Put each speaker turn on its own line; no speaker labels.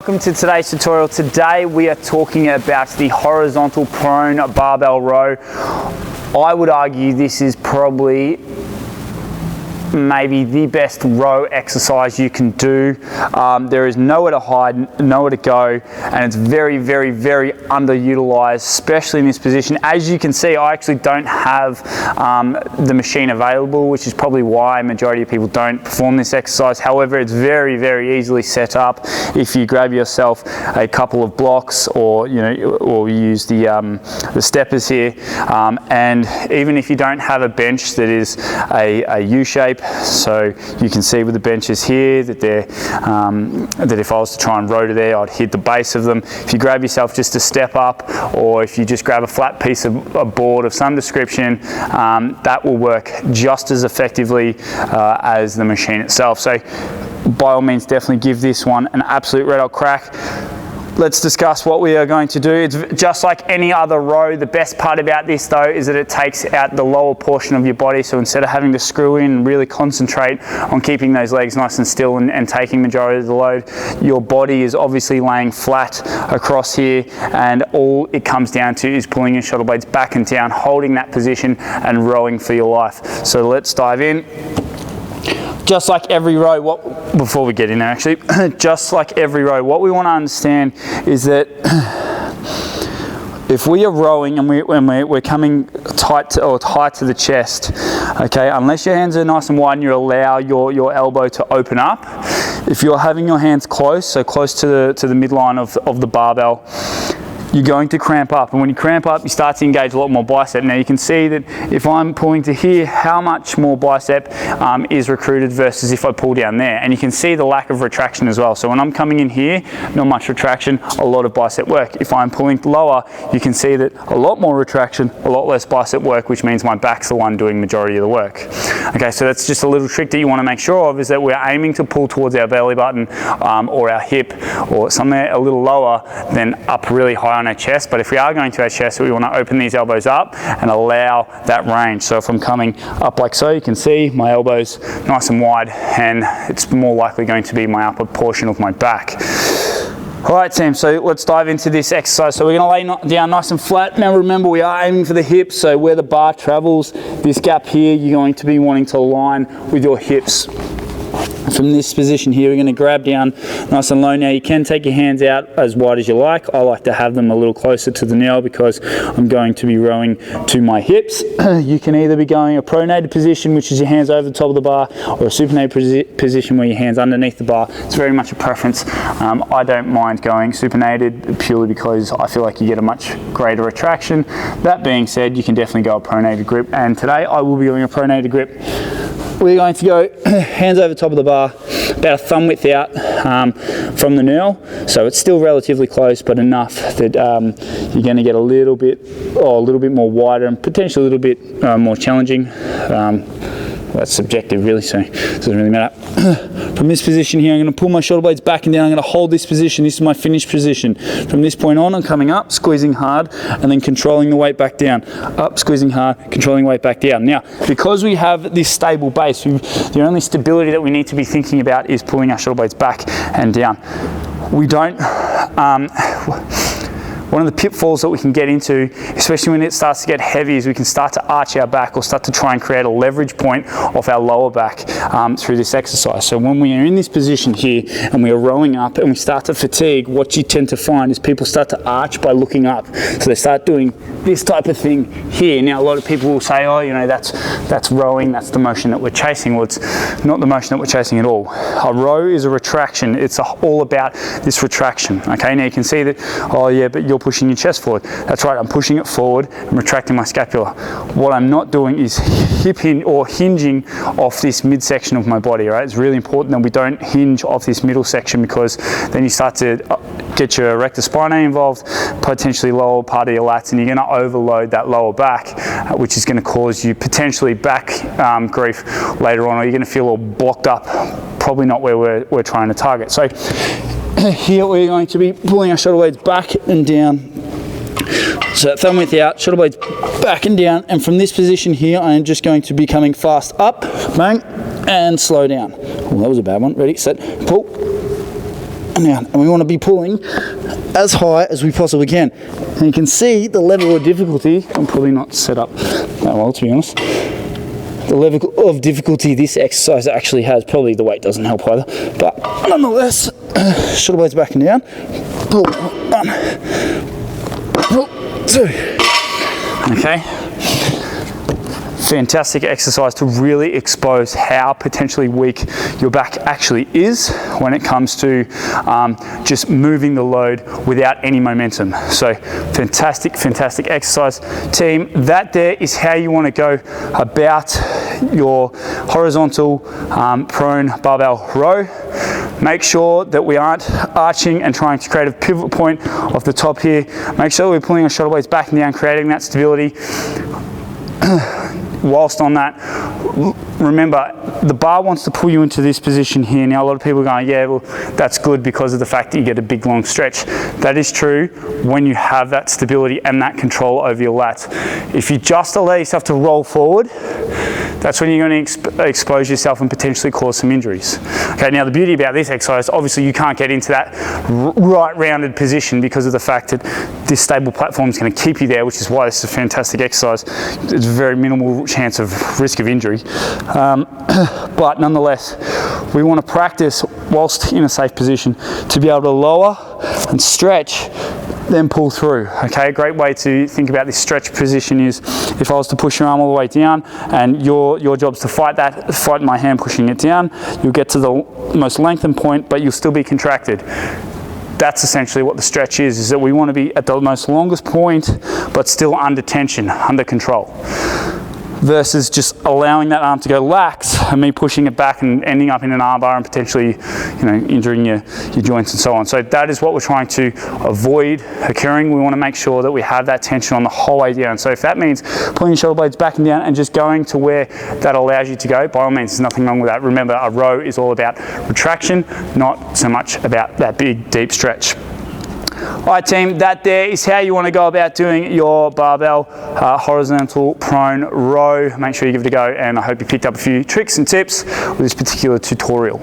Welcome to today's tutorial. Today we are talking about the horizontal prone barbell row. I would argue this is probably maybe the best row exercise you can do. There is nowhere to hide, nowhere to go, and it's very underutilized, especially in this position. As you can see, I actually don't have the machine available, which is probably why majority of people don't perform this exercise. However, it's very easily set up if you grab yourself a couple of blocks, or or use the steppers here, and even if you don't have a bench that is a U shape. So you can see with the benches here that that if I was to try and row to there, I'd hit the base of them. If you grab yourself just a step up, or if you just grab a flat piece of a board of some description, that will work just as effectively as the machine itself. So by all means, definitely give this one an absolute red hot crack. Let's discuss what we are going to do. It's just like any other row. The best part about this though is that it takes out the lower portion of your body. So instead of having to screw in and really concentrate on keeping those legs nice and still and taking majority of the load, your body is obviously laying flat across here, and all it comes down to is pulling your shoulder blades back and down, holding that position and rowing for your life. So let's dive in. Just like every row, before we get in there actually, just like every row, what we want to understand is that if we are rowing and we're coming tight to the chest, okay, unless your hands are nice and wide and you allow your elbow to open up, if you're having your hands close, so close to the midline of the barbell, you're going to cramp up, and when you cramp up, you start to engage a lot more bicep. Now you can see that if I'm pulling to here, how much more bicep is recruited versus if I pull down there, and you can see the lack of retraction as well. So when I'm coming in here, not much retraction, a lot of bicep work. If I'm pulling lower, you can see that a lot more retraction, a lot less bicep work, which means my back's the one doing majority of the work. Okay, so that's just a little trick that you want to make sure of, is that we're aiming to pull towards our belly button or our hip, or somewhere a little lower than up really high on our chest. But if we are going to our chest, we want to open these elbows up and allow that range. So if I'm coming up like so, you can see my elbows nice and wide, and it's more likely going to be my upper portion of my back. All right, team, so let's dive into this exercise. So we're going to lay down nice and flat. Now remember, we are aiming for the hips, so where the bar travels, this gap here, you're going to be wanting to align with your hips. From this position here, we're going to grab down nice and low. Now you can take your hands out as wide as you like. I like to have them a little closer to the nail because I'm going to be rowing to my hips. You can either be going a pronated position, which is your hands over the top of the bar, or a supinated position where your hands underneath the bar. It's very much a preference. I don't mind going supinated purely because I feel like you get a much greater retraction. That being said, you can definitely go a pronated grip, and today I will be doing a pronated grip. We're going to go hands over the top of the bar, about a thumb width out from the nail, so it's still relatively close, but enough that you're going to get a little bit more wider and potentially a little bit more challenging. That's subjective really, so it doesn't really matter. From this position here, I'm going to pull my shoulder blades back and down. I'm going to hold this position. This is my finished position. From this point on, I'm coming up, squeezing hard, and then controlling the weight back down. Up, squeezing hard, controlling weight back down. Now, because we have this stable base, the only stability that we need to be thinking about is pulling our shoulder blades back and down. We don't... One of the pitfalls that we can get into, especially when it starts to get heavy, is we can start to arch our back or start to try and create a leverage point off our lower back through this exercise. So when we are in this position here and we are rowing up and we start to fatigue, what you tend to find is people start to arch by looking up. So they start doing this type of thing here. Now a lot of people will say, oh, that's rowing, that's the motion that we're chasing. Well, it's not the motion that we're chasing at all. A row is a retraction. It's all about this retraction. Okay, now you can see that, oh yeah, but you're pushing your chest forward. That's right, I'm pushing it forward and retracting my scapula. What I'm not doing is hinging off this midsection of my body, right? It's really important that we don't hinge off this middle section, because then you start to get your rectus spinae involved, potentially lower part of your lats, and you're going to overload that lower back, which is going to cause you potentially back grief later on, or you're going to feel all blocked up, probably not where we're trying to target. So here we're going to be pulling our shoulder blades back and down. So thumb width out, shoulder blades back and down, and from this position here I am just going to be coming fast up, bang, and slow down. Oh, that was a bad one. Ready, set, pull, down. And we want to be pulling as high as we possibly can. And you can see the level of difficulty. I'm probably not set up that well, to be honest. The level of difficulty this exercise actually has. Probably the weight doesn't help either, but nonetheless, shoulder blades back and down. Pull 1, pull 2. Okay. Fantastic exercise to really expose how potentially weak your back actually is when it comes to just moving the load without any momentum. So fantastic exercise, team. That there is how you want to go about your horizontal prone barbell row. Make sure that we aren't arching and trying to create a pivot point off the top here. Make sure we're pulling our shoulder blades back and down, creating that stability. Whilst on that, remember, the bar wants to pull you into this position here. Now, a lot of people are going, yeah, well, that's good because of the fact that you get a big, long stretch. That is true when you have that stability and that control over your lats. If you just allow yourself to roll forward, that's when you're going to expose yourself and potentially cause some injuries. Okay, now the beauty about this exercise, obviously you can't get into that right rounded position because of the fact that this stable platform is going to keep you there, which is why this is a fantastic exercise. It's very minimal chance of risk of injury. But nonetheless, we want to practice whilst in a safe position to be able to lower and stretch, then pull through. Okay, a great way to think about this stretch position is if I was to push your arm all the way down and your job's to fight my hand pushing it down, you'll get to the most lengthened point, but you'll still be contracted. That's essentially what the stretch is that we want to be at the most longest point, but still under tension, under control. Versus just allowing that arm to go lax and me pushing it back and ending up in an arm bar and potentially, injuring your joints and so on. So that is what we're trying to avoid occurring. We want to make sure that we have that tension on the whole way down. So if that means pulling your shoulder blades back and down and just going to where that allows you to go, by all means, there's nothing wrong with that. Remember, a row is all about retraction, not so much about that big, deep stretch. All right, team, that there is how you want to go about doing your barbell horizontal prone row. Make sure you give it a go, and I hope you picked up a few tricks and tips with this particular tutorial.